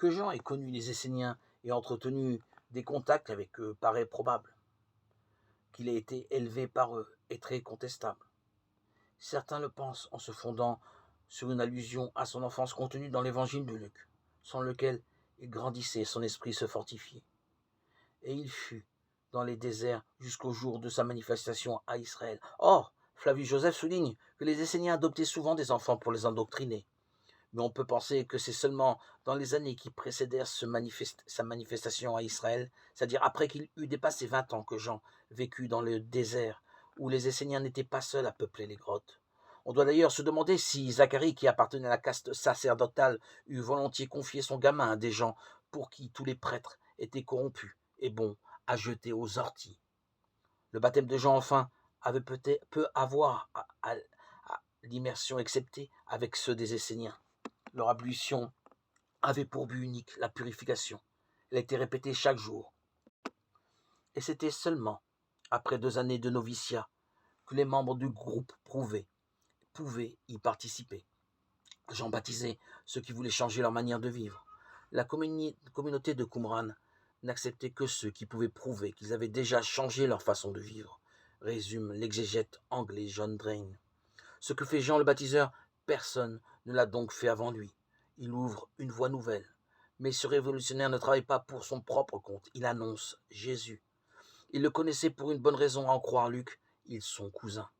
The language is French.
Que Jean ait connu les Esséniens et entretenu des contacts avec eux paraît probable. Qu'il ait été élevé par eux est très contestable. Certains le pensent en se fondant sur une allusion à son enfance contenue dans l'évangile de Luc, sans lequel il grandissait, son esprit se fortifiait. Et il fut dans les déserts jusqu'au jour de sa manifestation à Israël. Or, Flavius Joseph souligne que les Esséniens adoptaient souvent des enfants pour les endoctriner. Mais on peut penser que c'est seulement dans les années qui précédèrent sa manifestation à Israël, c'est-à-dire après qu'il eut dépassé 20 ans, que Jean vécut dans le désert, où les Esséniens n'étaient pas seuls à peupler les grottes. On doit d'ailleurs se demander si Zacharie, qui appartenait à la caste sacerdotale, eût volontiers confié son gamin à des gens pour qui tous les prêtres étaient corrompus et bons à jeter aux orties. Le baptême de Jean, enfin, avait peut-être peu à voir à l'immersion exceptée avec ceux des Esséniens. Leur ablution avait pour but unique la purification. Elle était répétée chaque jour. Et c'était seulement après 2 années de noviciat que les membres du groupe pouvaient y participer. Jean baptisait ceux qui voulaient changer leur manière de vivre. La communauté de Qumran n'acceptait que ceux qui pouvaient prouver qu'ils avaient déjà changé leur façon de vivre, résume l'exégète anglais John Drain. Ce que fait Jean le baptiseur, personne ne l'a donc fait avant lui. Il ouvre une voie nouvelle. Mais ce révolutionnaire ne travaille pas pour son propre compte. Il annonce Jésus. Il le connaissait pour une bonne raison à en croire Luc. Ils sont cousins.